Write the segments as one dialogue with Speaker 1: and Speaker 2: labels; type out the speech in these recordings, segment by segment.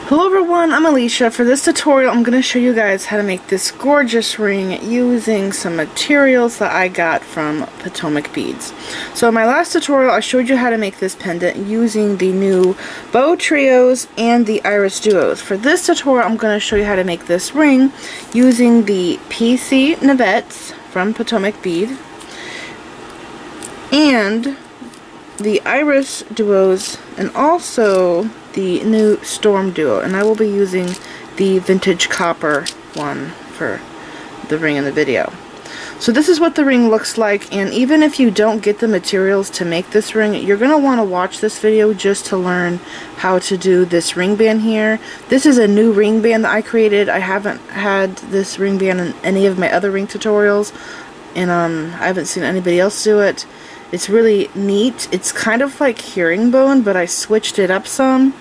Speaker 1: Hello everyone, I'm Alicia. For this tutorial I'm going to show you guys how to make this gorgeous ring using some materials that I got from Potomac Beads. So in my last tutorial I showed you how to make this pendant using the new bow trios and the iris duos. For this tutorial I'm going to show you how to make this ring using the PC navettes from Potomac Bead and the iris duos and also the new stormduo, and I will be using the vintage copper one for the ring in the video. So this is what the ring looks like, and even if you don't get the materials to make this ring, you're going to want to watch this video just to learn how to do this ring band here. This is a new ring band that I created. I haven't had this ring band in any of my other ring tutorials, and I haven't seen anybody else do it. It's really neat. It's kind of like herringbone, but I switched it up some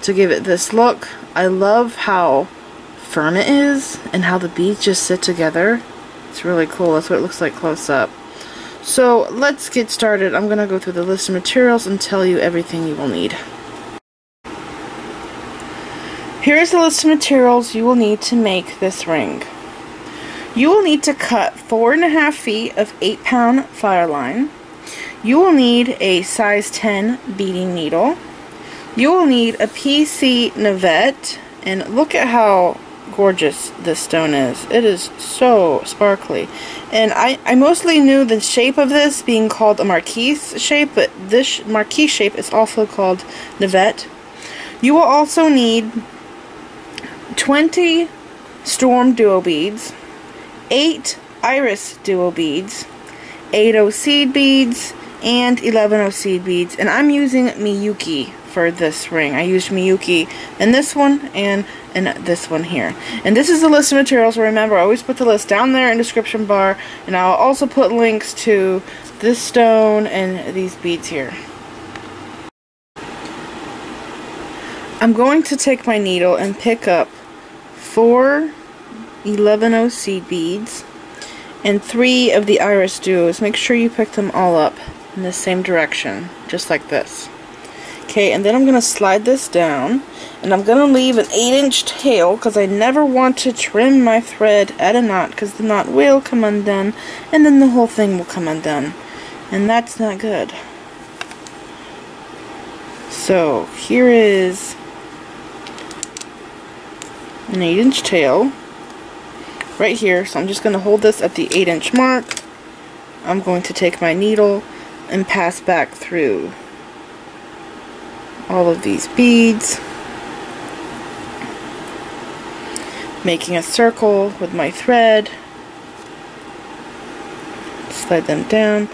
Speaker 1: to give it this look. I love how firm it is and how the beads just sit together. It's really cool. That's what it looks like close up. So let's get started. I'm going to go through the list of materials and tell you everything you will need. Here's the list of materials you will need to make this ring. You will need to cut 4.5 feet of 8-pound fireline. You will need a size 10 beading needle. You will need a PC navette, and look at how gorgeous this stone is. It is so sparkly. And I mostly knew the shape of this being called a Marquise shape, but this Marquise shape is also called navette. You will also need 20 stormduo beads, 8 irisduo beads, 8 seed beads, and 11 seed beads, and I'm using miyuki for this ring. I used miyuki in this one and in this one here. And this is the list of materials. Remember, I always put the list down there in the description bar, and I'll also put links to this stone and these beads here. I'm going to take my needle and pick up 4 11 seed beads and 3 of the iris duos. Make sure you pick them all up in the same direction, just like this. Okay, and then I'm going to slide this down, and I'm going to leave an 8-inch tail because I never want to trim my thread at a knot, because the knot will come undone and then the whole thing will come undone, and that's not good. So here is an 8-inch tail right here, so I'm just going to hold this at the 8-inch mark. I'm going to take my needle and pass back through all of these beads, making a circle with my thread. Slide them down.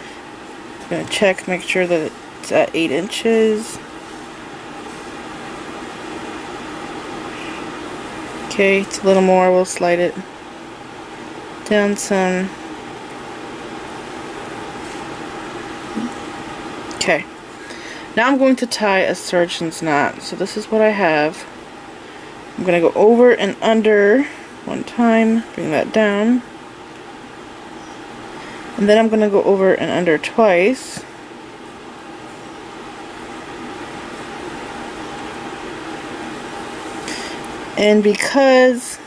Speaker 1: I'm going to check, make sure that it's at 8 inches. Okay, it's a little more. We'll slide it down some. Okay, now I'm going to tie a surgeon's knot. So this is what I have. I'm going to go over and under one time, bring that down, and then I'm going to go over and under twice. And because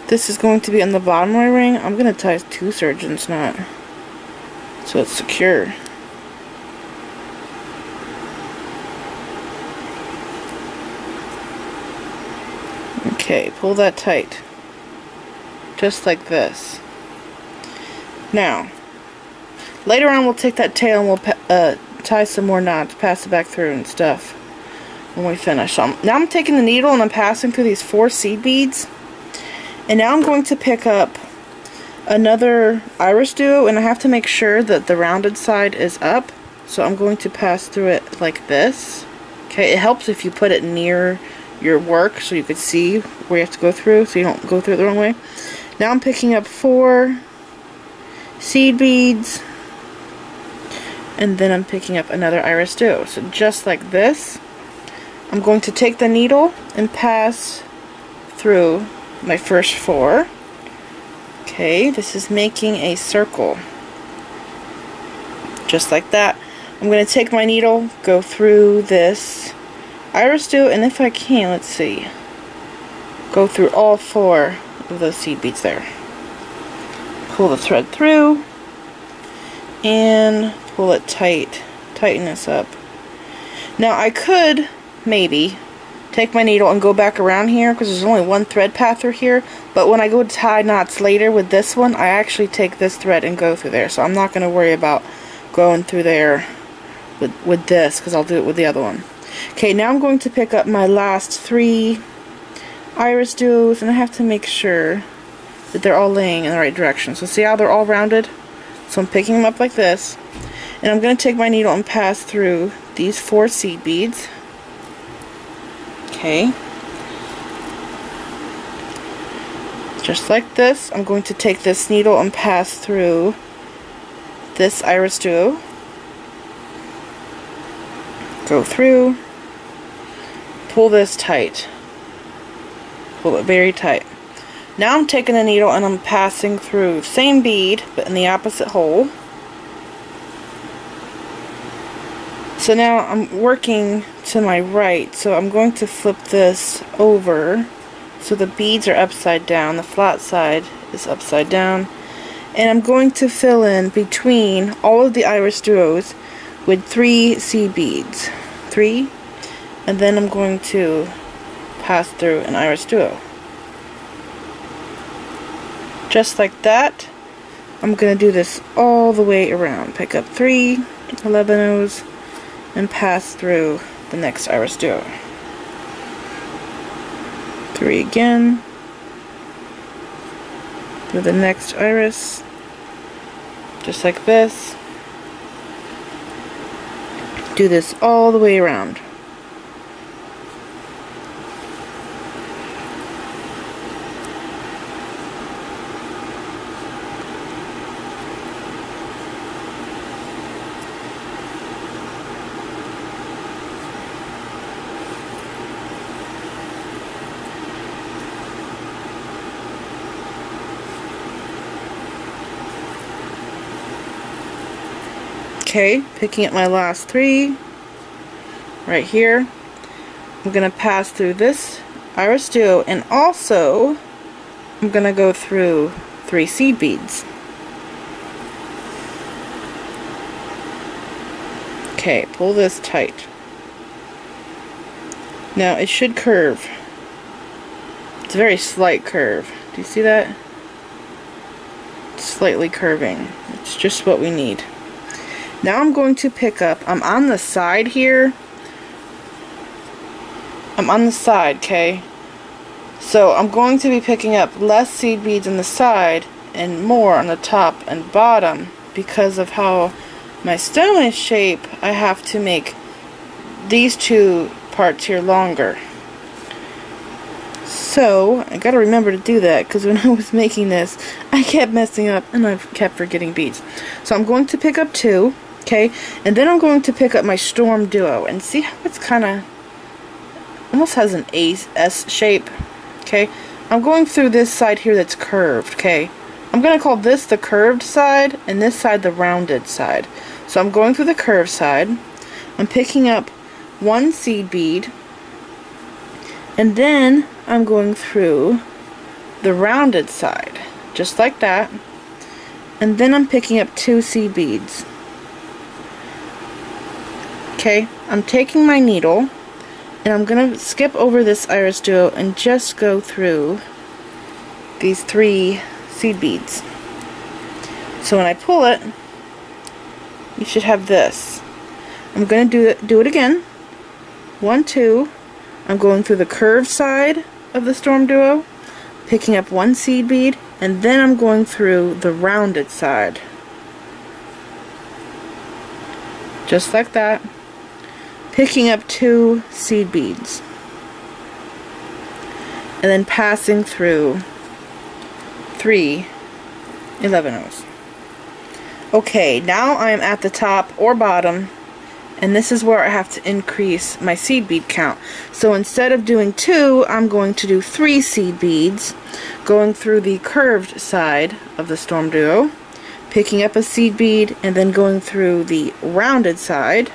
Speaker 1: this is going to be on the bottom of my ring, I'm going to tie 2 surgeon's knot so it's secure. Okay, pull that tight, just like this. Now, later on we'll take that tail and we'll tie some more knots, pass it back through and stuff when we finish. So now I'm taking the needle and I'm passing through these 4 seed beads, and now I'm going to pick up another iris duo, and I have to make sure that the rounded side is up, so I'm going to pass through it like this. Okay, it helps if you put it near your work so you could see where you have to go through, so you don't go through it the wrong way. Now I'm picking up 4 seed beads, and then I'm picking up another iris duo. So just like this, I'm going to take the needle and pass through my first 4. Okay, this is making a circle. Just like that. I'm going to take my needle, go through this irisduo, and if I can, let's see, go through all 4 of those seed beads there. Pull the thread through and pull it tight. Tighten this up. Now I could maybe take my needle and go back around here because there's only 1 thread path through here, but when I go to tie knots later with this one, I actually take this thread and go through there, so I'm not going to worry about going through there with this because I'll do it with the other one. Okay, now I'm going to pick up my last 3 irisduos, and I have to make sure that they're all laying in the right direction. So see how they're all rounded? So I'm picking them up like this, and I'm going to take my needle and pass through these 4 seed beads. Okay. Just like this, I'm going to take this needle and pass through this irisduo. Go through, pull this tight. Pull it very tight. Now I'm taking a needle and I'm passing through the same bead, but in the opposite hole. So now I'm working to my right, so I'm going to flip this over so the beads are upside down, the flat side is upside down, and I'm going to fill in between all of the irisduos with 3 seed beads. 3, and then I'm going to pass through an irisduo. Just like that. I'm going to do this all the way around. Pick up 3 11-ohs and pass through the next irisduo. 3 again. Through the next iris. Just like this. Do this all the way around. Okay, picking up my last 3 right here. I'm going to pass through this irisduo, and also I'm going to go through 3 seed beads. Okay, pull this tight. Now it should curve. It's a very slight curve. Do you see that? It's slightly curving. It's just what we need. Now I'm going to pick up, I'm on the side here. I'm on the side, okay? So I'm going to be picking up less seed beads on the side and more on the top and bottom because of how my stone is shaped. I have to make these 2 parts here longer. So I gotta remember to do that because when I was making this, I kept messing up and I kept forgetting beads. So I'm going to pick up 2. Okay, and then I'm going to pick up my stormduo and see how it's kind of almost has an S shape. Okay, I'm going through this side here that's curved. Okay, I'm going to call this the curved side and this side the rounded side. So I'm going through the curved side. I'm picking up 1 seed bead, and then I'm going through the rounded side, just like that. And then I'm picking up 2 seed beads. Okay, I'm taking my needle and I'm going to skip over this irisduo and just go through these 3 seed beads. So when I pull it, you should have this. I'm going to do it again. 1, 2. I'm going through the curved side of the stormduo, picking up 1 seed bead, and then I'm going through the rounded side. Just like that. Picking up 2 seed beads and then passing through 3 11-ohs. Okay, now I'm at the top or bottom, and this is where I have to increase my seed bead count. So instead of doing 2, I'm going to do 3 seed beads, going through the curved side of the stormduo, picking up a seed bead, and then going through the rounded side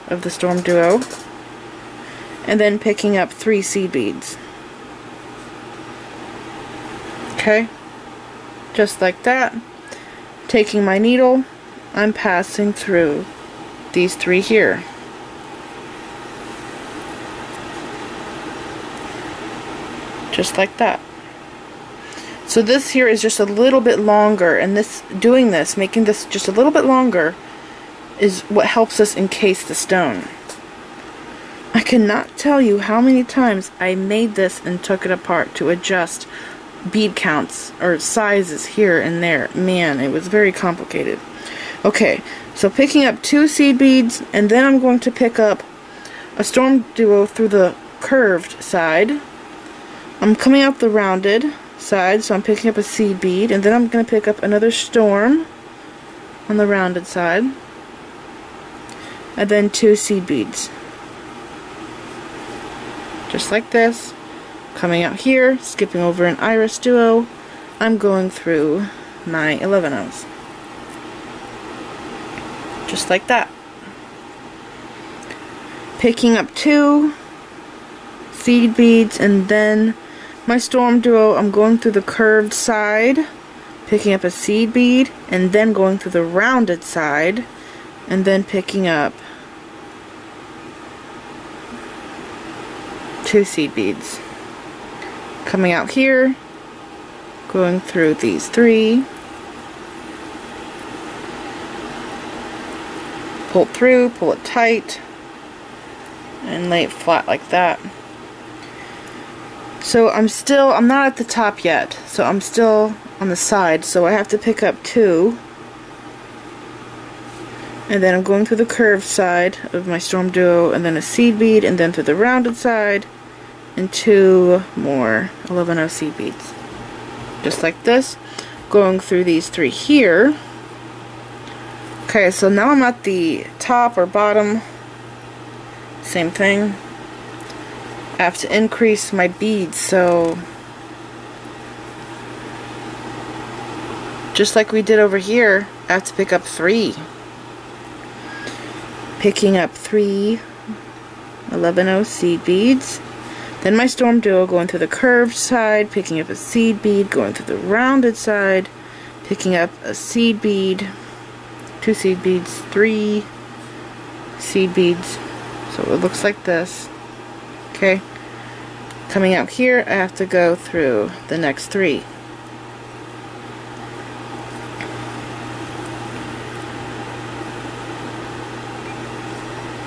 Speaker 1: of the stormduo, and then picking up 3 seed beads. Okay, just like that. Taking my needle, I'm passing through these 3 here. Just like that. So this here is just a little bit longer, and making this just a little bit longer is what helps us encase the stone. I cannot tell you how many times I made this and took it apart to adjust bead counts or sizes here and there. Man, it was very complicated. Okay, so picking up 2 seed beads, and then I'm going to pick up a storm duo through the curved side. I'm coming out the rounded side, so I'm picking up a seed bead, and then I'm going to pick up another storm on the rounded side, and then 2 seed beads. Just like this. Coming out here, skipping over an irisduo, I'm going through my 11/0s. Just like that. Picking up 2 seed beads, and then my storm duo, I'm going through the curved side, picking up a seed bead, and then going through the rounded side, and then picking up 2 seed beads. Coming out here, going through these 3, pull it through, pull it tight, and lay it flat like that. So I'm not at the top yet, so I'm still on the side, so I have to pick up 2, and then I'm going through the curved side of my storm duo, and then a seed bead, and then through the rounded side, and 2 more 11/0 seed beads. Just like this, going through these 3 here. Okay, so now I'm at the top or bottom. Same thing. I have to increase my beads, so just like we did over here, I have to pick up 3. Picking up 3 11/0 seed beads. Then my storm duo, going through the curved side, picking up a seed bead, going through the rounded side, picking up a seed bead, 2 seed beads, 3 seed beads. So it looks like this. Okay. Coming out here, I have to go through the next 3.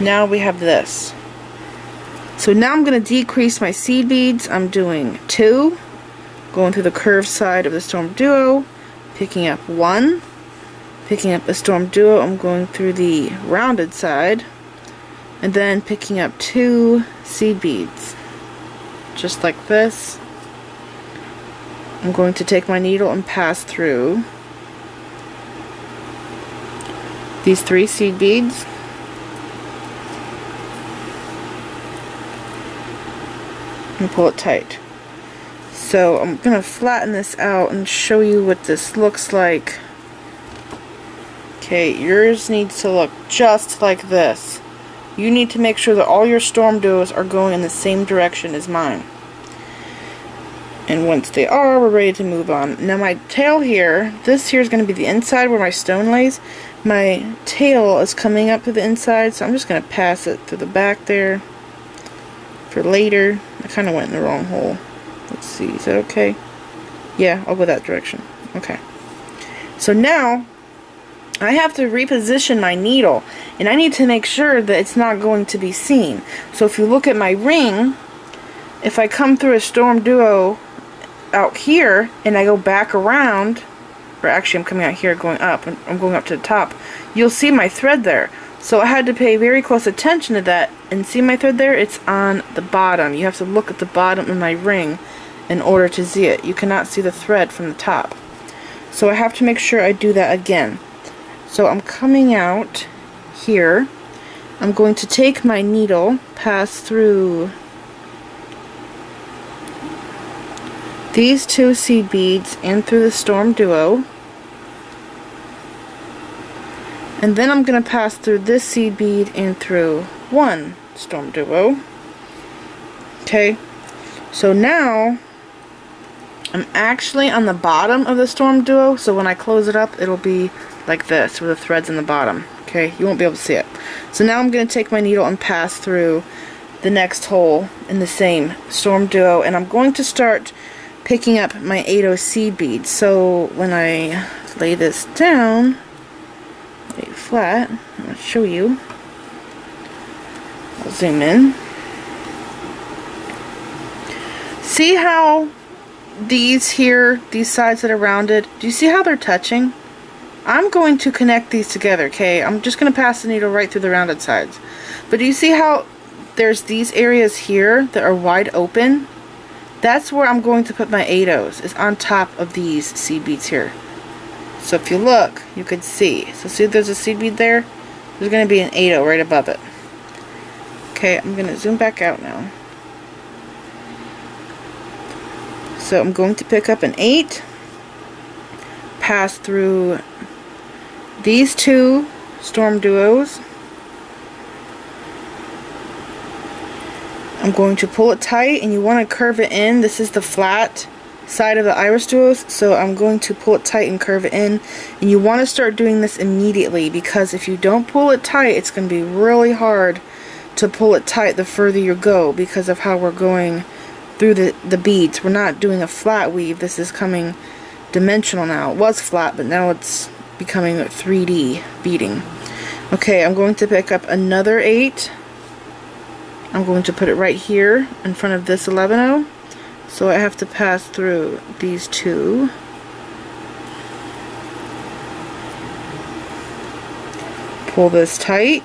Speaker 1: Now we have this. So now I'm going to decrease my seed beads. I'm doing 2, going through the curved side of the storm duo, picking up 1, picking up a storm duo, I'm going through the rounded side, and then picking up 2 seed beads. Just like this. I'm going to take my needle and pass through these 3 seed beads. And pull it tight. So I'm going to flatten this out and show you what this looks like. Okay, yours needs to look just like this. You need to make sure that all your storm duos are going in the same direction as mine. And once they are, we're ready to move on. Now my tail here, this here is going to be the inside where my stone lays. My tail is coming up to the inside, so I'm just going to pass it through the back there for later. I kind of went in the wrong hole. Let's see, is that okay? Yeah, I'll go that direction. Okay. So now, I have to reposition my needle, and I need to make sure that it's not going to be seen. So if you look at my ring, if I come through a storm duo out here, and I go back around, or actually I'm coming out here going up, and I'm going up to the top, you'll see my thread there. So I had to pay very close attention to that, and see my thread there? It's on the bottom. You have to look at the bottom of my ring in order to see it. You cannot see the thread from the top. So I have to make sure I do that again. So I'm coming out here. I'm going to take my needle, pass through these 2 seed beads and through the storm duo. And then I'm going to pass through this seed bead and through 1 storm duo. Okay, so now I'm actually on the bottom of the stormduo, so when I close it up, it'll be like this, with the threads in the bottom. Okay, you won't be able to see it. So now I'm going to take my needle and pass through the next hole in the same stormduo, and I'm going to start picking up my 8/0 seed beads. So when I lay this down, lay it flat, I'm going to show you. I'll zoom in. See how these here, these sides that are rounded, do you see how they're touching? I'm going to connect these together, okay? I'm just going to pass the needle right through the rounded sides. But do you see how there's these areas here that are wide open? That's where I'm going to put my 8/0s, is on top of these seed beads here. So if you look, you could see. So see there's a seed bead there? There's going to be an 8/0 right above it. Okay, I'm going to zoom back out now. So I'm going to pick up an 8, pass through these two stormduos. I'm going to pull it tight, and you want to curve it in. This is the flat side of the irisduos, so I'm going to pull it tight and curve it in. And you want to start doing this immediately, because if you don't pull it tight, it's going to be really hard to pull it tight the further you go, because of how we're going through the beads. We're not doing a flat weave. This is coming dimensional now. It was flat, but now it's becoming 3D beading. Okay, I'm going to pick up another 8. I'm going to put it right here in front of this 11/0. So I have to pass through these two. Pull this tight.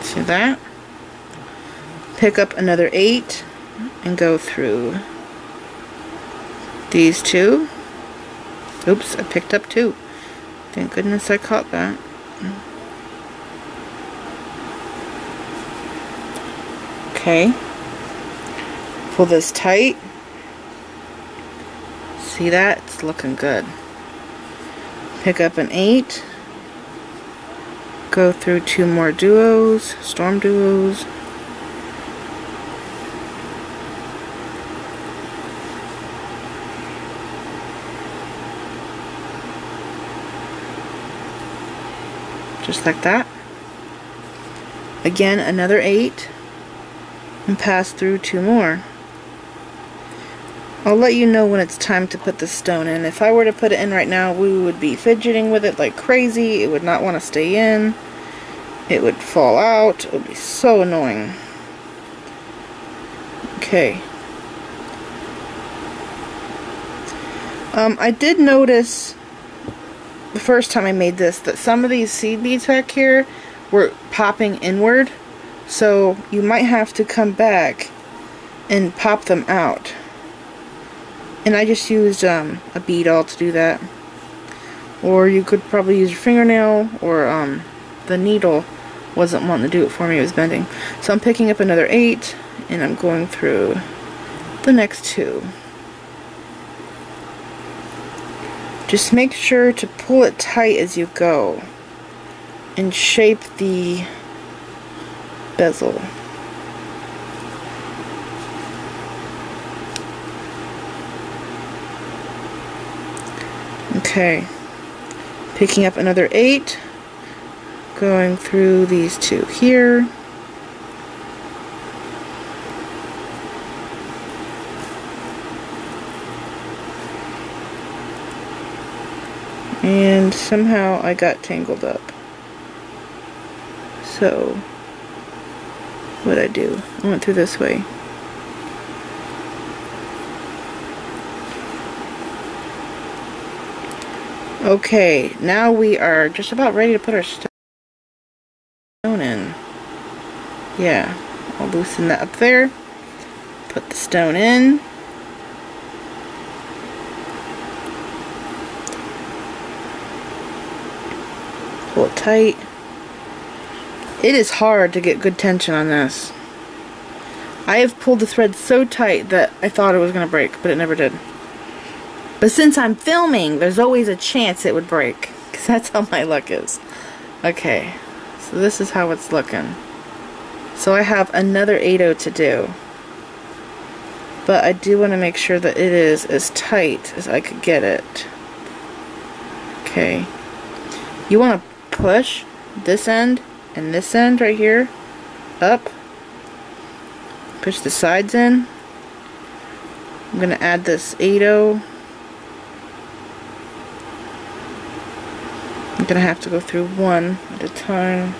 Speaker 1: See that? Pick up another 8 and go through these two. Oops, I picked up 2. Thank goodness I caught that. Okay. Pull this tight. See that? It's looking good. Pick up an 8. Go through 2 more duos, stormduos. Just like that. Again, another 8. And pass through 2 more. I'll let you know when it's time to put the stone in. If I were to put it in right now, we would be fidgeting with it like crazy. It would not want to stay in. It would fall out. It would be so annoying. Okay. I did notice the first time I made this that some of these seed beads back here were popping inward. So you might have to come back and pop them out. And I just used a bead awl to do that. Or you could probably use your fingernail, or the needle wasn't wanting to do it for me, it was bending. So I'm picking up another 8 and I'm going through the next 2. Just make sure to pull it tight as you go and shape the bezel. Okay, picking up another 8, going through these 2 here. And somehow I got tangled up. So what'd I do? I went through this way. Okay, now we are just about ready to put our stone in. Yeah, I'll loosen that up there. Put the stone in. Pull it tight. It is hard to get good tension on this. I have pulled the thread so tight that I thought it was going to break, but it never did. But since I'm filming, there's always a chance it would break, because that's how my luck is. Okay, so this is how it's looking. So I have another 8/0 to do. But I do want to make sure that it is as tight as I could get it. Okay. You want to push this end and this end right here up. Push the sides in. I'm going to add this 8/0. I'm going to have to go through one at a time.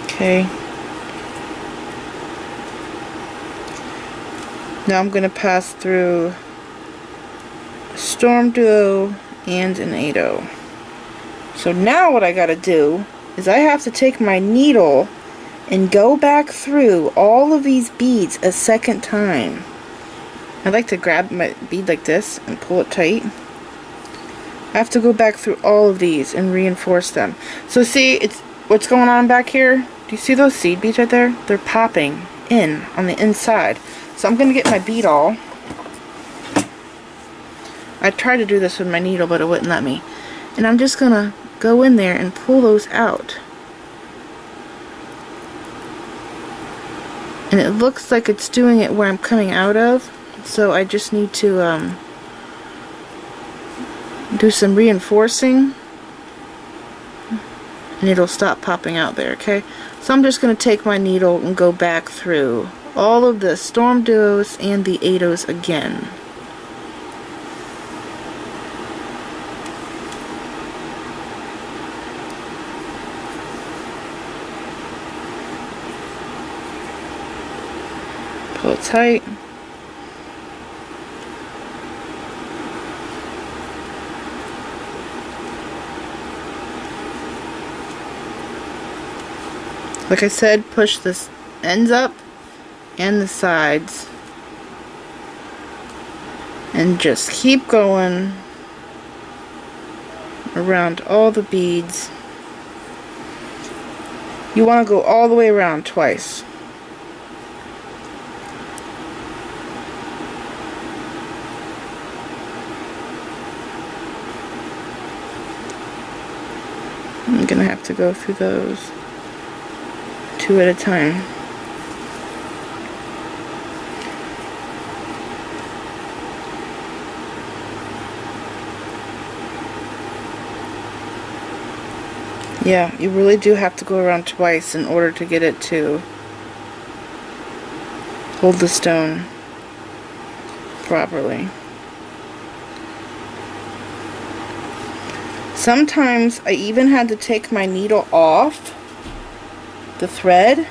Speaker 1: Okay. Now I'm going to pass through a stormduo and an 8/0. So now what I got to do is I have to take my needle and go back through all of these beads a second time. I like to grab my bead like this and pull it tight. I have to go back through all of these and reinforce them. So see, it's what's going on back here? Do you see those seed beads right there? They're popping in on the inside. So I'm going to get my bead awl. I tried to do this with my needle, but it wouldn't let me. And I'm just going to go in there and pull those out. And it looks like it's doing it where I'm coming out of. So I just need to do some reinforcing. And it'll stop popping out there, okay? So I'm just going to take my needle and go back through all of the stormduos and the 8/0s again. Pull it tight. Like I said, push the ends up and the sides. And just keep going around all the beads. You want to go all the way around twice. I'm gonna have to go through those two at a time. Yeah, you really do have to go around twice in order to get it to hold the stone properly. Sometimes I even had to take my needle off the thread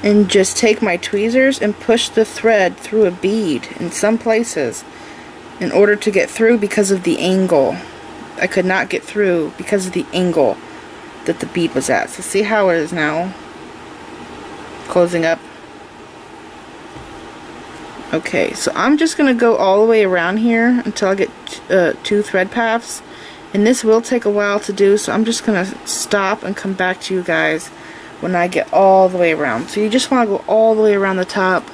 Speaker 1: and just take my tweezers and push the thread through a bead in some places in order to get through because of the angle. I could not get through because of the angle that the bead was at. So see how it is now closing up? Okay, so I'm just going to go all the way around here until I get 2 thread paths. And this will take a while to do, so I'm just going to stop and come back to you guys when I get all the way around. So you just want to go all the way around the top.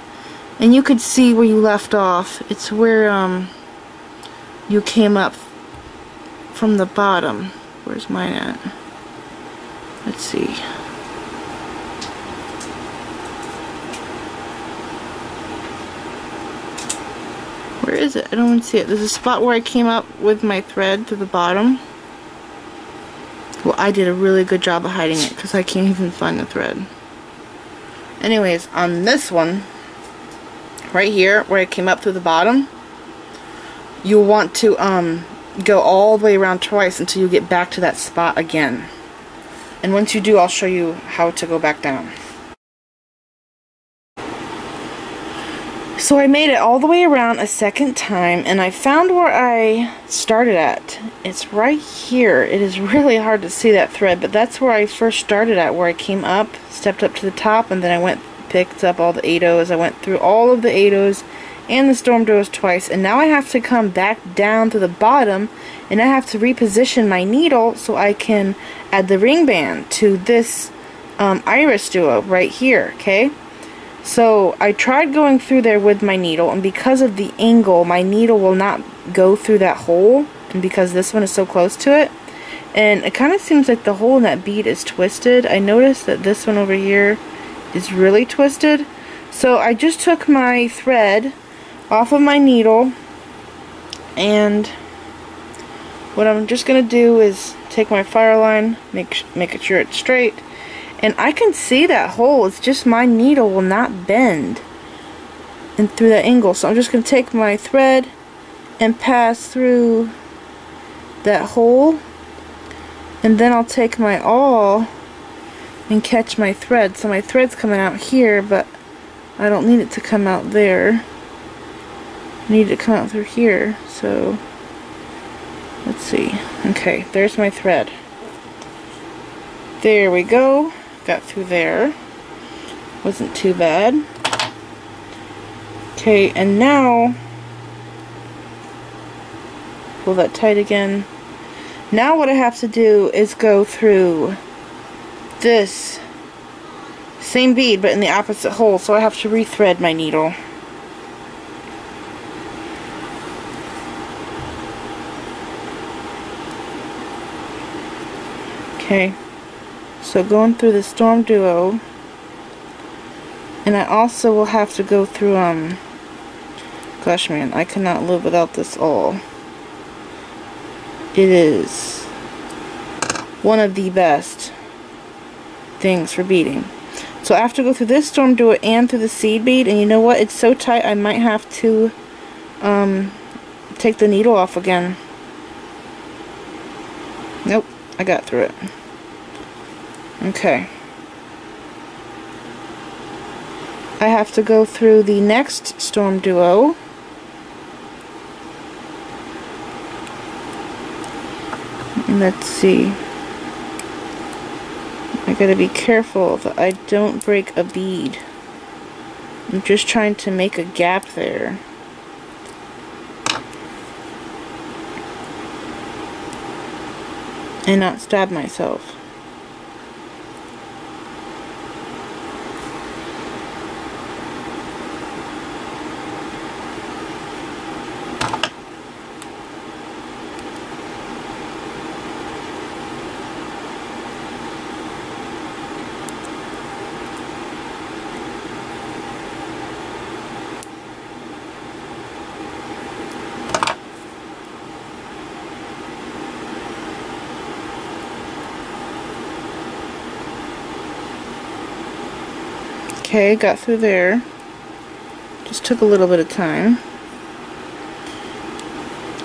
Speaker 1: And you could see where you left off. It's where you came up from the bottom. Where's mine at? Let's see. Where is it? I don't even see it. There's a spot where I came up with my thread to the bottom. Well, I did a really good job of hiding it because I can't even find the thread. Anyways, on this one, right here, where I came up through the bottom, you'll want to go all the way around twice until you get back to that spot again. And once you do, I'll show you how to go back down. So I made it all the way around a second time, and I found where I started at. It's right here. It is really hard to see that thread, but that's where I first started at, where I came up, stepped up to the top, and then I went, picked up all the 8/0s. I went through all of the 8/0s and the stormduos twice, and now I have to come back down to the bottom, and I have to reposition my needle so I can add the ring band to this irisduo right here, okay? So I tried going through there with my needle, and because of the angle, my needle will not go through that hole, and because this one is so close to it, And it kind of seems like the hole in that bead is twisted. I noticed that this one over here is really twisted. So I just took my thread off of my needle, and what I'm just going to do is take my fireline, make sure it's straight, and I can see that hole. It's just my needle will not bend and through that angle. So I'm just going to take my thread and pass through that hole, and then I'll take my awl and catch my thread. So my thread's coming out here, but I don't need it to come out there. I need it to come out through here. So let's see. Okay, there's my thread. There we go. Got through there. Wasn't too bad. Okay, and now pull that tight again. Now what I have to do is go through this same bead but in the opposite hole, so I have to rethread my needle. Okay, so going through the stormduo, and I also will have to go through gosh man, I cannot live without this awl. It is one of the best things for beading. So I have to go through this stormduo and through the seed bead, and you know what? It's so tight I might have to take the needle off again. Nope, I got through it. Okay. I have to go through the next stormduo. Let's see. I gotta be careful that I don't break a bead. I'm just trying to make a gap there. And not stab myself. Okay, got through there. Just took a little bit of time.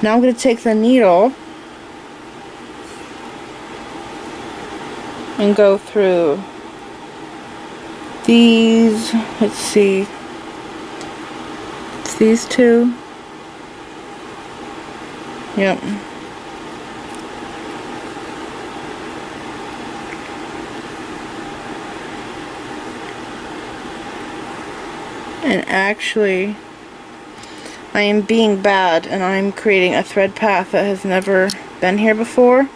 Speaker 1: Now I'm going to take the needle and go through these, let's see, it's these two. Yep. And actually, I am being bad and I'm creating a thread path that has never been here before.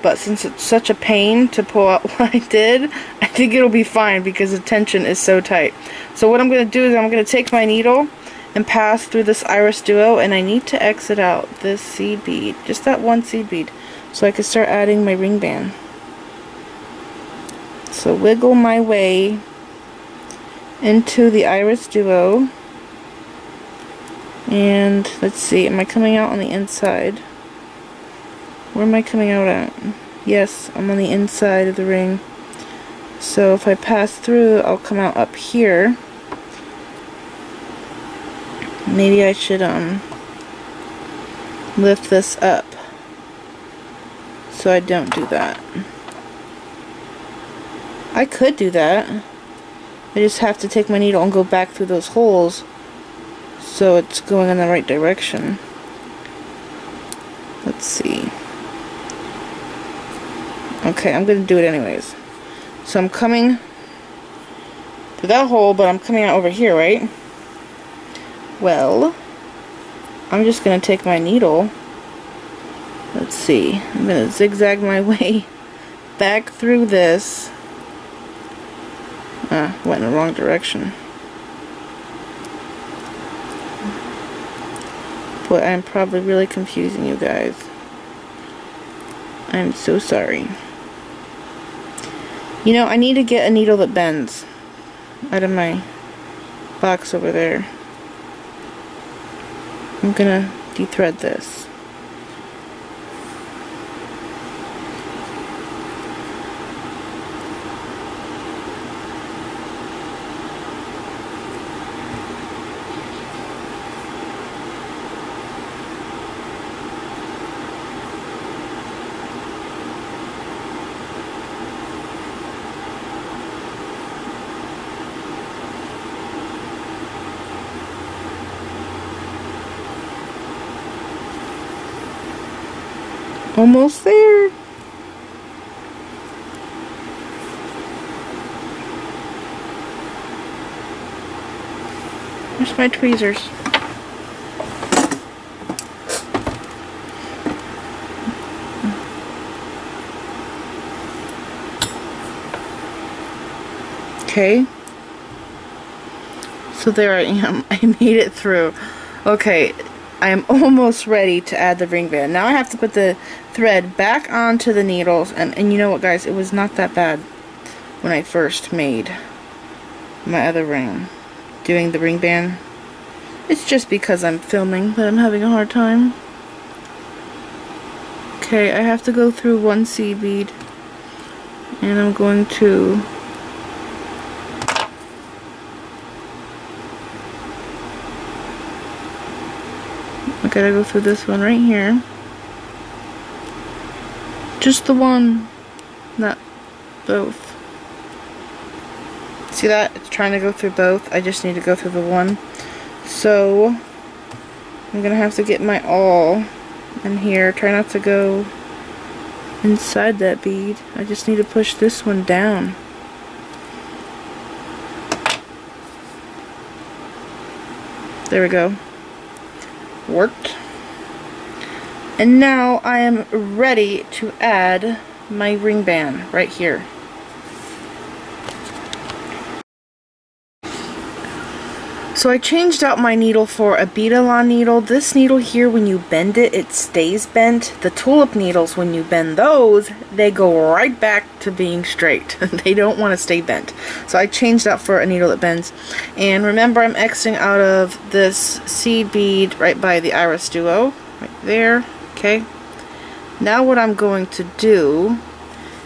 Speaker 1: But since it's such a pain to pull out what I did, I think it'll be fine because the tension is so tight. So what I'm going to do is I'm going to take my needle and pass through this irisduo, and I need to exit out this seed bead, just that one seed bead, so I can start adding my ring band. So wiggle my way into the irisduo, and let's see, am I coming out on the inside? Where am I coming out at? Yes, I'm on the inside of the ring. So if I pass through, I'll come out up here. Maybe I should lift this up so I don't do that. I could do that. I just have to take my needle and go back through those holes so it's going in the right direction. Let's see. Okay, I'm going to do it anyways. So I'm coming to that hole, but I'm coming out over here, right? Well, I'm just going to take my needle. Let's see. I'm going to zigzag my way back through this. Went in the wrong direction. Boy, I'm probably really confusing you guys. I'm so sorry. You know, I need to get a needle that bends out of my box over there. I'm gonna de-thread this. Almost there. Where's my tweezers? Okay. So there I am. I made it through. Okay. I am almost ready to add the ring band. Now I have to put the thread back onto the needles, and you know what, guys, it was not that bad when I first made my other ring, doing the ring band. It's just because I'm filming that I'm having a hard time. Okay, I have to go through one seed bead, and I'm going to I gotta go through this one right here. Just the one, not both. See that? It's trying to go through both. I just need to go through the one. So, I'm gonna have to get my awl in here. Try not to go inside that bead. I just need to push this one down. There we go. Worked. And now I am ready to add my ring band right here. So I changed out my needle for a bead-along needle. This needle here, when you bend it, it stays bent. The tulip needles, when you bend those, they go right back to being straight. They don't want to stay bent. So I changed out for a needle that bends. And remember, I'm Xing out of this seed bead right by the irisduo, right there. Okay. Now what I'm going to do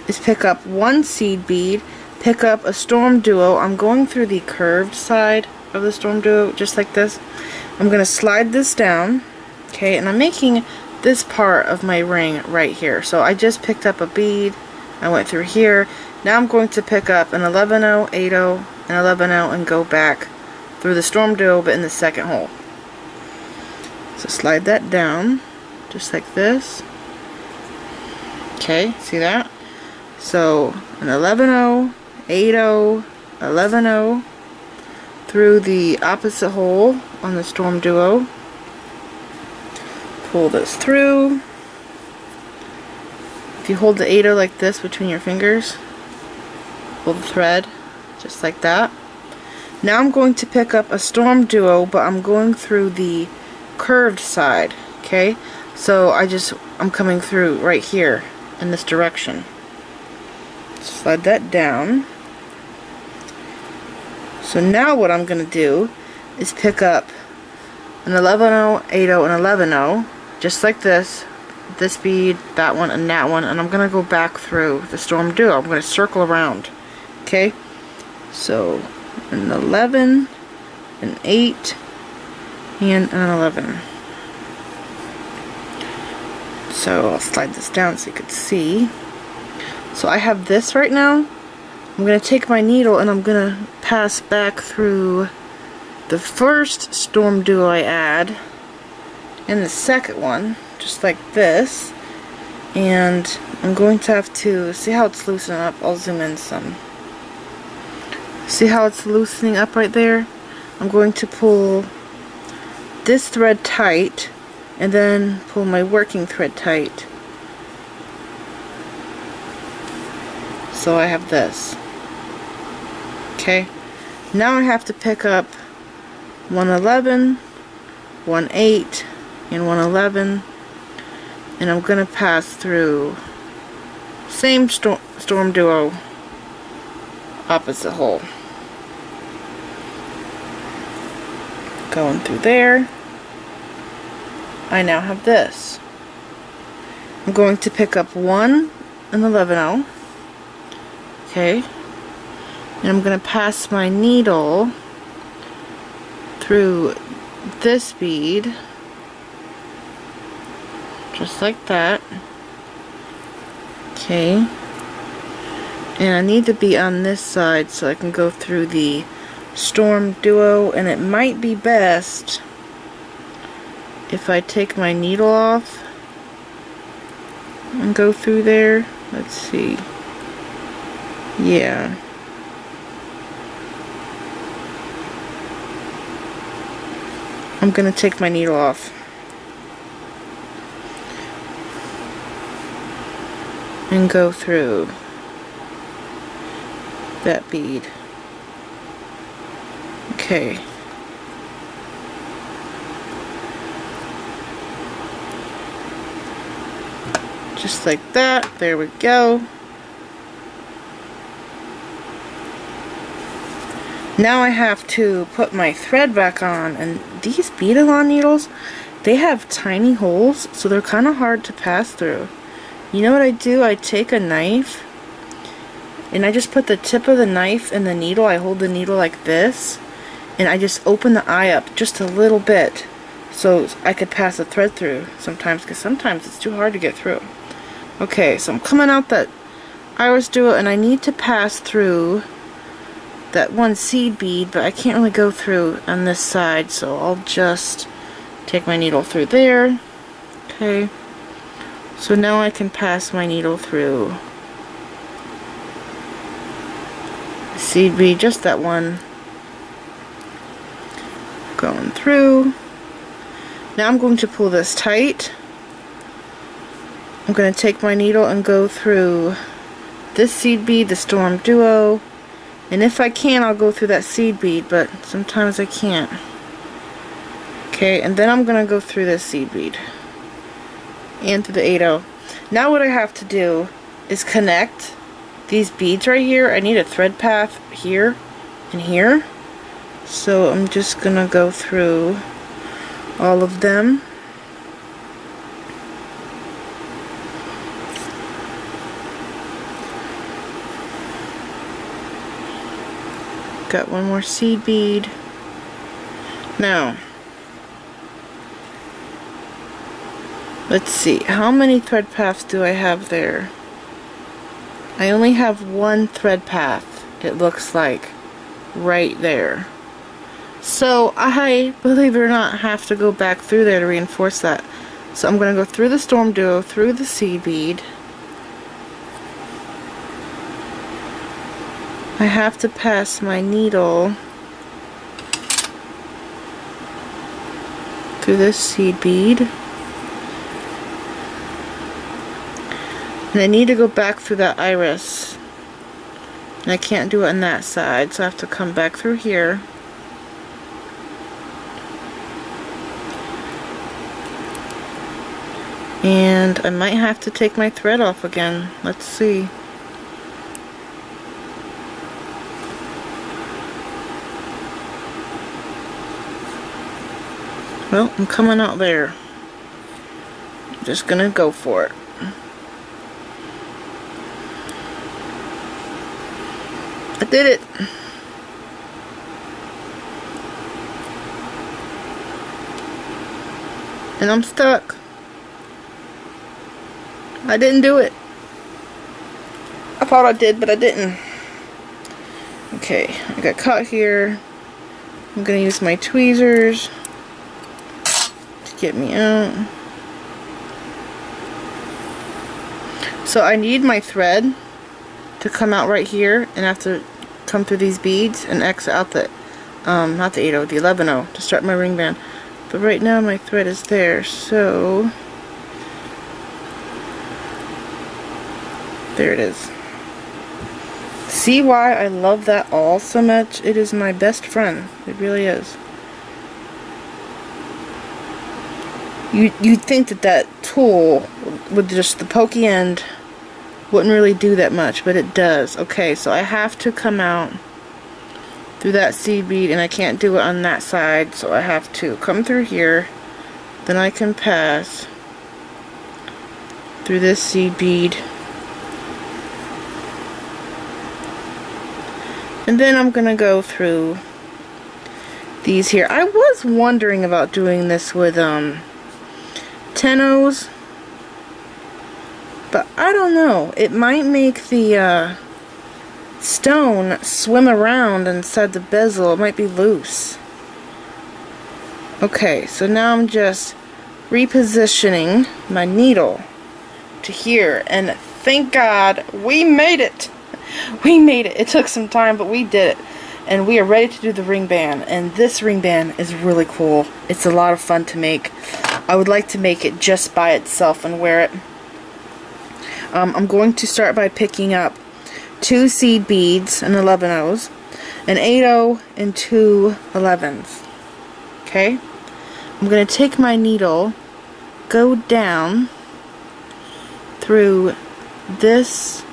Speaker 1: is pick up one seed bead, pick up a stormduo. I'm going through the curved side of the stormduo, just like this. I'm going to slide this down, okay, and I'm making this part of my ring right here. So I just picked up a bead, I went through here. Now I'm going to pick up an 11-0, 8-0, and 11-0 and go back through the stormduo, but in the second hole. So slide that down, just like this. Okay, see that? So an 11-0, 8-0, 11-0, through the opposite hole on the stormduo. Pull this through. If you hold the 8-0 like this between your fingers, pull the thread just like that. Now I'm going to pick up a stormduo, but I'm going through the curved side. Okay, so I'm coming through right here in this direction. Slide that down. So now what I'm going to do is pick up an 11-0, 8-0, and 11-0, just like this bead, that one, and that one, and I'm going to go back through the stormduo. I'm going to circle around, okay? So an 11, an 8, and an 11. So I'll slide this down so you can see. So I have this right now. I'm going to take my needle and I'm going to pass back through the first stormduo I add and the second one, just like this. And I'm going to have to see how it's loosening up. I'll zoom in some. See how it's loosening up right there? I'm going to pull this thread tight and then pull my working thread tight. So I have this. Okay, now I have to pick up 111, 18, and 111, and I'm going to pass through Same stormduo, opposite hole. Going through there. I now have this. I'm going to pick up 1 and 11/0. Okay. And I'm going to pass my needle through this bead. Just like that. Okay. And I need to be on this side so I can go through the stormduo, and it might be best if I take my needle off and go through there. Let's see. Yeah. I'm gonna take my needle off and go through that bead. Okay. Just like that. There we go. Now I have to put my thread back on, and these bead-along needles, they have tiny holes, so they're kind of hard to pass through. You know what I do? I take a knife and I just put the tip of the knife in the needle. I hold the needle like this, and I just open the eye up just a little bit so I could pass the thread through sometimes, because sometimes it's too hard to get through. Okay, so I'm coming out that irisduo, and I need to pass through that one seed bead, but I can't really go through on this side, so I'll just take my needle through there. Okay, so now I can pass my needle through the seed bead, just that one, going through. Now I'm going to pull this tight. I'm going to take my needle and go through this seed bead, the stormduo. And if I can, I'll go through that seed bead, but sometimes I can't. Okay, and then I'm going to go through this seed bead and through the 8/0. Now what I have to do is connect these beads right here. I need a thread path here and here. So I'm just going to go through all of them. Got one more seed bead. Now, let's see, how many thread paths do I have there? I only have one thread path, it looks like, right there. So I, believe it or not, have to go back through there to reinforce that. So I'm going to go through the stormduo, through the seed bead. I have to pass my needle through this seed bead. And I need to go back through that iris. And I can't do it on that side, so I have to come back through here. And I might have to take my thread off again. Let's see. Well, I'm coming out there. I'm just gonna go for it. I did it! And I'm stuck. I didn't do it. I thought I did, but I didn't. Okay, I got caught here. I'm gonna use my tweezers to get me out. So I need my thread to come out right here, and I have to come through these beads and exit out the, not the 8/0, the 11/0 to start my ring band. But right now my thread is there, so there it is. See why I love that awl so much? It is my best friend. It really is. You'd think that that tool with just the pokey end wouldn't really do that much, but it does. Okay, so I have to come out through that seed bead, and I can't do it on that side, so I have to come through here, then I can pass through this seed bead, and then I'm gonna go through these here. I was wondering about doing this with tenos, but I don't know. It might make the stone swim around inside the bezel. It might be loose. Okay, so now I'm just repositioning my needle to here, and thank God we made it. We made it. It took some time, but we did it. And we are ready to do the ring band, and this ring band is really cool. It's a lot of fun to make. I would like to make it just by itself and wear it. I'm going to start by picking up 2 seed beads, an 11-0s, an 8-0, and 2 11s. Okay? I'm going to take my needle, go down through this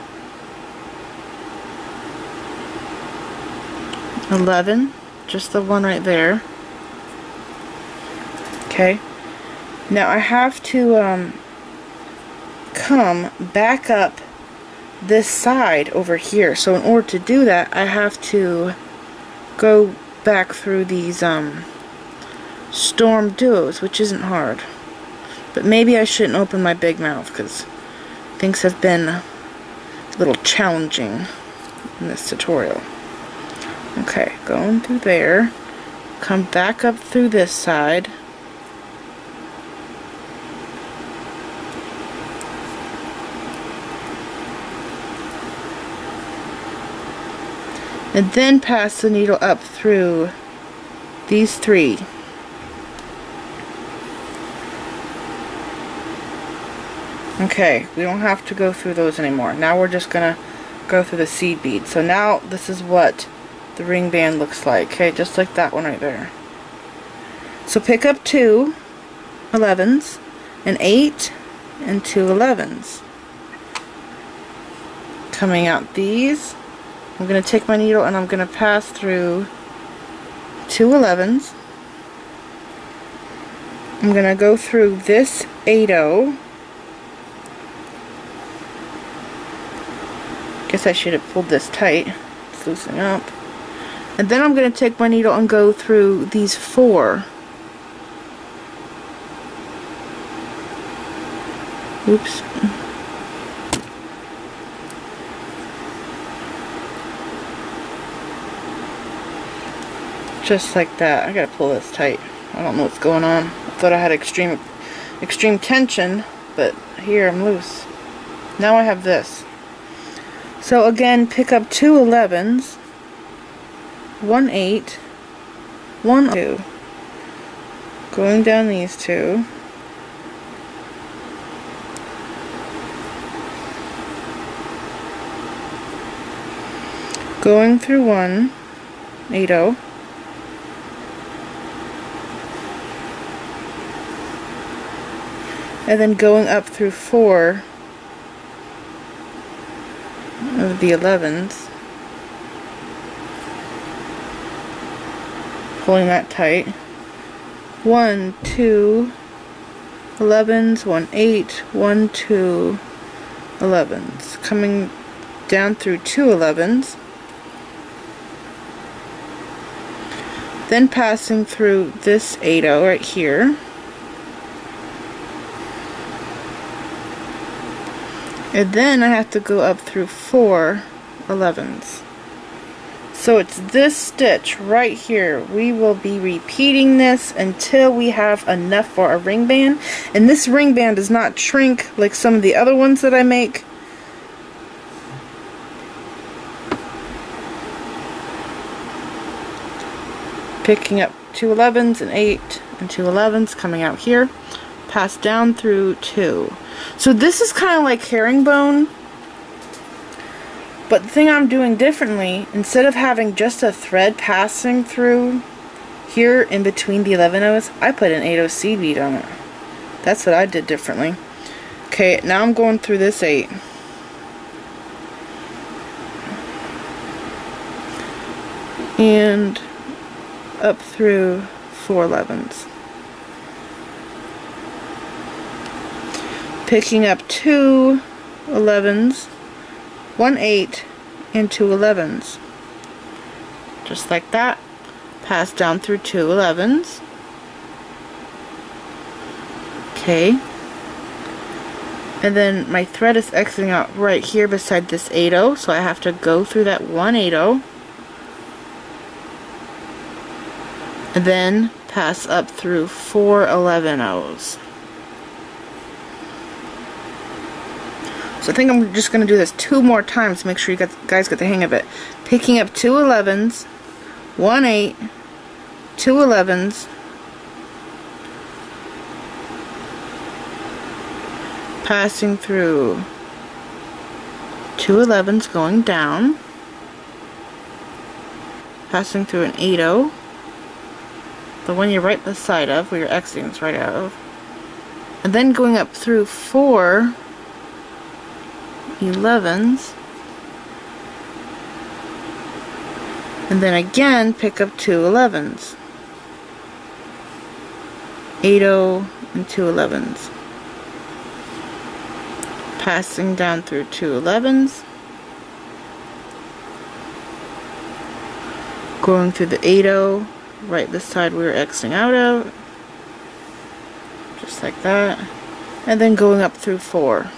Speaker 1: 11, just the one right there. Okay. Now I have to come back up this side over here. So in order to do that, I have to go back through these storm duos, which isn't hard. But maybe I shouldn't open my big mouth because things have been a little challenging in this tutorial. Okay, going through there, come back up through this side, and then pass the needle up through these 3. Okay, we don't have to go through those anymore. Now we're just gonna go through the seed bead. So now this is what the ring band looks like. Okay, just like that one right there. So pick up 2 11s, an 8, and 2 11s. Coming out these, I'm going to take my needle and I'm going to pass through 2 11s. I'm going to go through this 8-0. Guess I should have pulled this tight. It's loosening up. And then I'm going to take my needle and go through these 4. Oops. Just like that. I gotta pull this tight. I don't know what's going on. I thought I had extreme tension, but here I'm loose. Now I have this. So again, pick up 2 11s. 1 8, 1 2, going down these 2, going through 1 8-0, and then going up through 4 of the 11s. Pulling that tight. 1 2 11s, 1 8, 1 2 11s. Coming down through 2 11s. Then passing through this 8-0 right here. And then I have to go up through 4 11s. So it's this stitch right here. We will be repeating this until we have enough for a ring band. And this ring band does not shrink like some of the other ones that I make. Picking up 2 11s, and 8 and 2 11s, coming out here. Pass down through 2. So this is kind of like herringbone. But the thing I'm doing differently, instead of having just a thread passing through here in between the 11-0s, I put an 8-0 seed bead on it. That's what I did differently. Okay, now I'm going through this 8. and up through 4 11s. Picking up 2 11s, 1 8, and 2 11s. Just like that. Pass down through 2 11s. Okay. And then my thread is exiting out right here beside this 8-0, so I have to go through that 1 8-0. And then pass up through 4 11-0s. So I think I'm just going to do this 2 more times to make sure you guys get the hang of it. Picking up 2 11s, 1 8, 2 11s, passing through 2 11s going down, passing through an 8-0, the one you're right beside of, where your exiting is right out of, and then going up through 4 11s, and then again pick up 2 11s, 8-0 and 2 11s, passing down through 2 11s, going through the 8-0 right beside where we're exiting out of, just like that, and then going up through 4.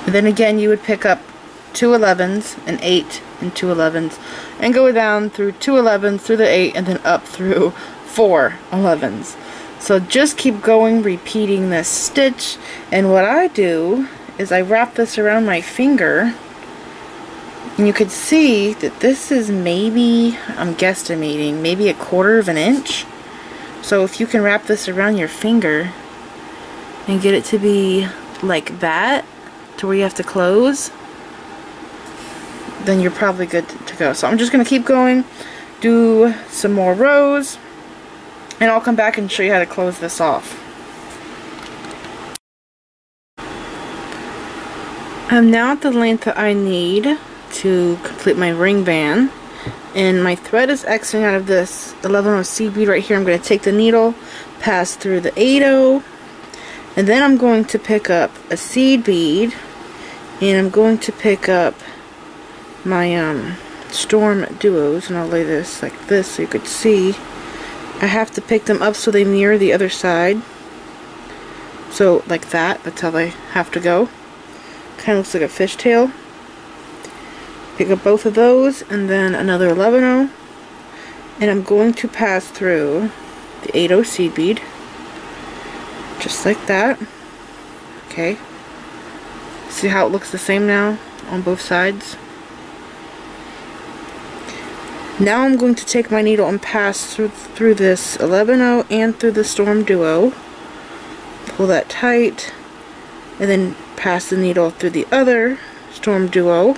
Speaker 1: And then again you would pick up 2 11s, an 8 and 2 11s, and go down through 2 11s, through the 8, and then up through 4 11s. So just keep going, repeating this stitch, and what I do is I wrap this around my finger, and you could see that this is maybe, I'm guesstimating, maybe 1/4 of an inch. So if you can wrap this around your finger and get it to be like that, to where you have to close, then you're probably good to go. So I'm just going to keep going, do some more rows, and I'll come back and show you how to close this off. I'm now at the length that I need to complete my ring band, and my thread is exiting out of this 11-0 seed bead right here. I'm going to take the needle, pass through the 8-0, and then I'm going to pick up a seed bead, and I'm going to pick up my storm duos, and I'll lay this like this so you could see. I have to pick them up so they mirror the other side. So like that, that's how they have to go. Kind of looks like a fishtail. Pick up both of those, and then another 11-0, and I'm going to pass through the 8-0 seed bead, just like that. Okay. See how it looks the same now on both sides? Now I'm going to take my needle and pass through this 11-0 and through the storm duo. Pull that tight, and then pass the needle through the other storm duo.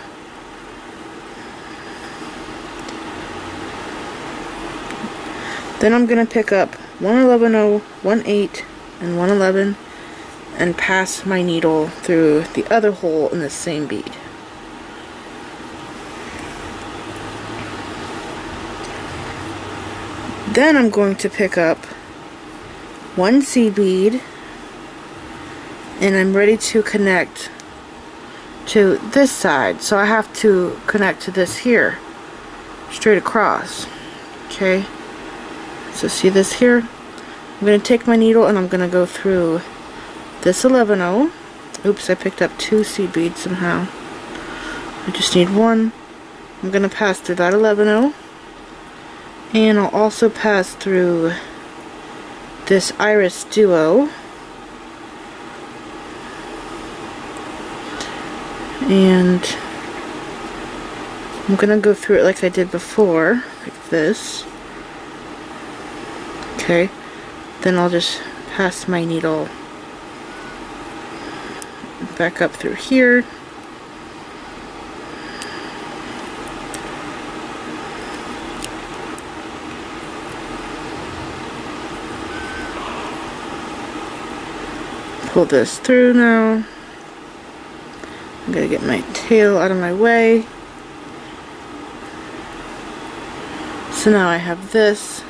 Speaker 1: Then I'm going to pick up 1 11-0, 1 8, and 1 11, and pass my needle through the other hole in the same bead. Then I'm going to pick up 1 seed bead, and I'm ready to connect to this side. So I have to connect to this here, straight across. Okay, so see this here? I'm going to take my needle and I'm going to go through this 11-0. Oops, I picked up 2 seed beads somehow. I just need 1. I'm going to pass through that 11-0. And I'll also pass through this irisduo. And I'm going to go through it like I did before, like this. Okay, then I'll just pass my needle back up through here. Pull this through now. I'm gonna get my tail out of my way. So now I have this.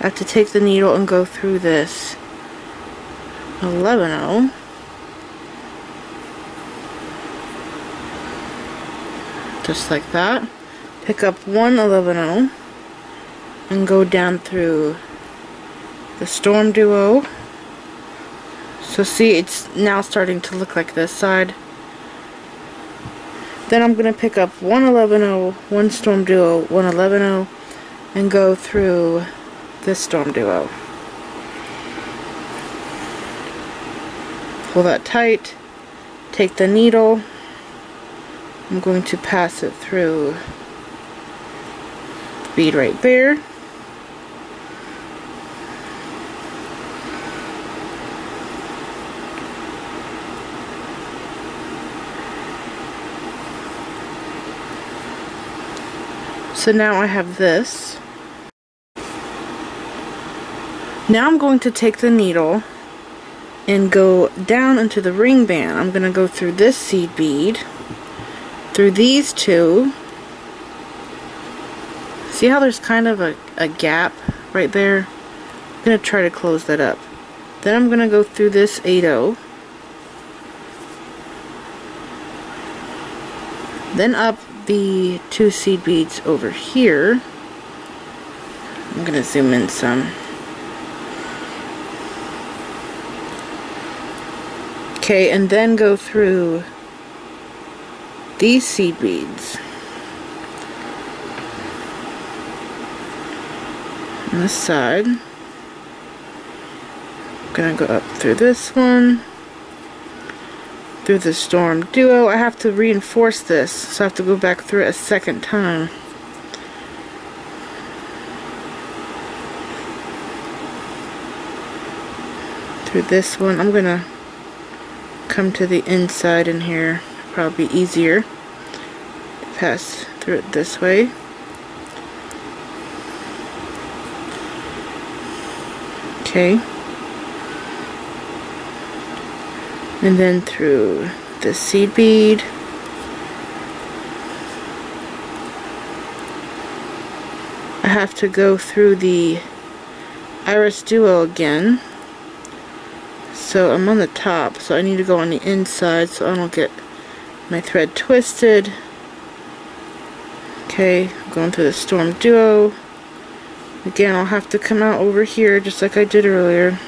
Speaker 1: I have to take the needle and go through this 11-0. Just like that. Pick up one 11-0 and go down through the stormduo. So see, it's now starting to look like this side. Then I'm going to pick up one 11-0, one stormduo, one 11-0, and go through this stormduo. Pull that tight, take the needle, I'm going to pass it through the bead right there. So now I have this. Now I'm going to take the needle and go down into the ring band. I'm going to go through this seed bead, through these two. See how there's kind of a gap right there? I'm going to try to close that up. Then I'm going to go through this 8-0. Then up the two seed beads over here. I'm going to zoom in some. Okay, and then go through these seed beads on this side. I'm going to go up through this one, through the stormduo. I have to reinforce this, so I have to go back through it a second time. Through this one, I'm going to come to the inside in here. Probably easier to pass through it this way. Okay. And then through the seed bead. I have to go through the irisduo again. So I'm on the top, so I need to go on the inside so I don't get my thread twisted. Okay, I'm going through the stormduo. Again, I'll have to come out over here just like I did earlier.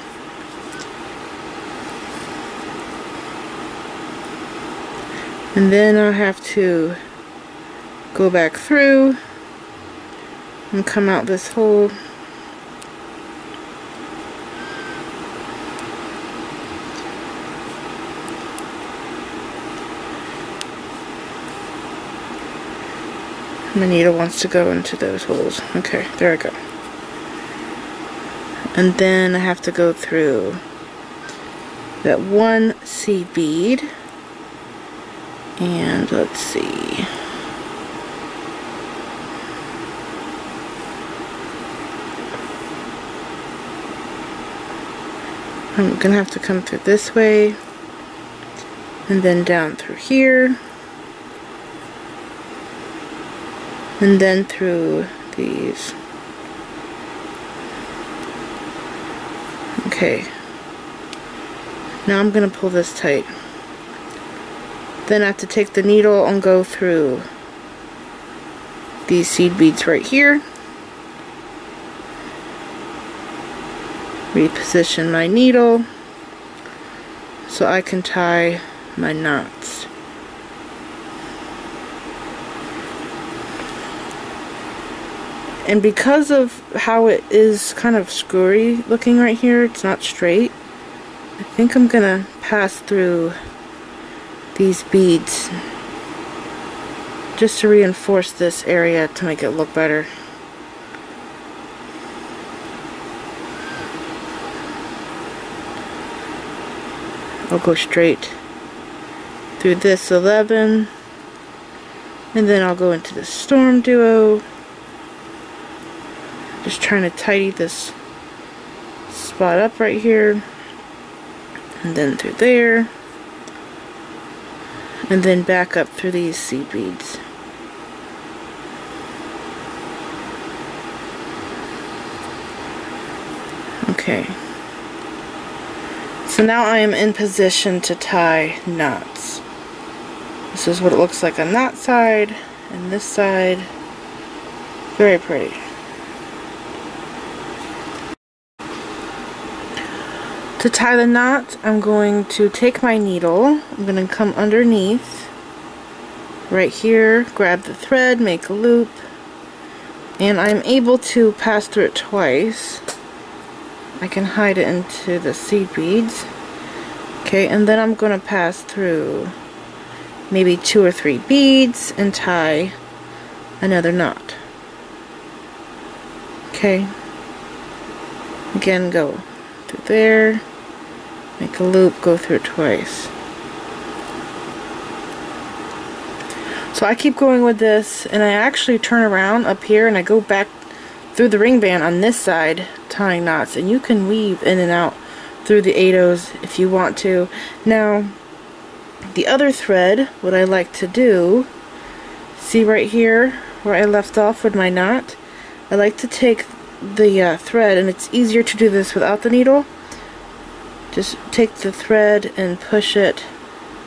Speaker 1: And then I'll have to go back through and come out this hole. My needle wants to go into those holes. Okay, there I go. And then I have to go through that one seed bead. And let's see. I'm gonna have to come through this way. And then down through here. And then through these. Okay. Now I'm going to pull this tight. Then I have to take the needle and go through these seed beads right here. Reposition my needle so I can tie my knots. And because of how it is kind of screwy looking right here, it's not straight, I think I'm gonna pass through these beads just to reinforce this area to make it look better. I'll go straight through this 11, and then I'll go into the stormduo. Just trying to tidy this spot up right here, and then through there, and then back up through these seed beads. Okay. So now I am in position to tie knots. This is what it looks like on that side and this side. Very pretty. To tie the knot, I'm going to take my needle, I'm going to come underneath, right here, grab the thread, make a loop, and I'm able to pass through it twice. I can hide it into the seed beads. Okay, and then I'm going to pass through maybe 2 or 3 beads and tie another knot. Okay, again, go through there. Make a loop, go through it twice. So I keep going with this, and I actually turn around up here and I go back through the ring band on this side tying knots, and you can weave in and out through the 8/0s if you want to. Now the other thread, what I like to do, see right here where I left off with my knot, I like to take the thread, and it's easier to do this without the needle. Just take the thread and push it.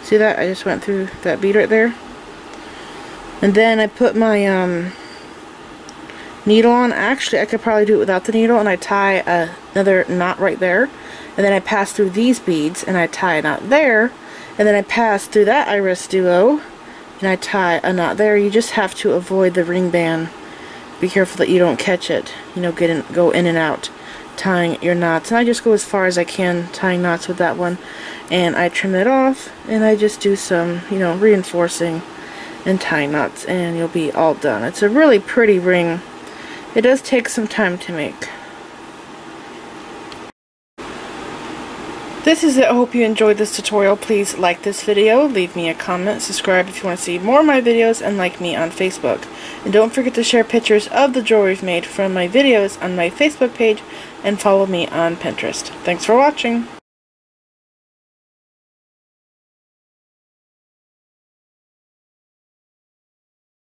Speaker 1: See that? I just went through that bead right there. And then I put my needle on. Actually, I could probably do it without the needle, and I tie another knot right there. And then I pass through these beads, and I tie a knot there. And then I pass through that irisduo, and I tie a knot there. You just have to avoid the ring band. Be careful that you don't catch it. You know, go in and out tying your knots. And I just go as far as I can tying knots with that one, and I trim it off, and I just do some, you know, reinforcing and tying knots, and you'll be all done. It's a really pretty ring. It does take some time to make. This is it. I hope you enjoyed this tutorial. Please like this video, leave me a comment, subscribe if you want to see more of my videos, and like me on Facebook. And don't forget to share pictures of the jewelry I've made from my videos on my Facebook page, and follow me on Pinterest. Thanks for watching.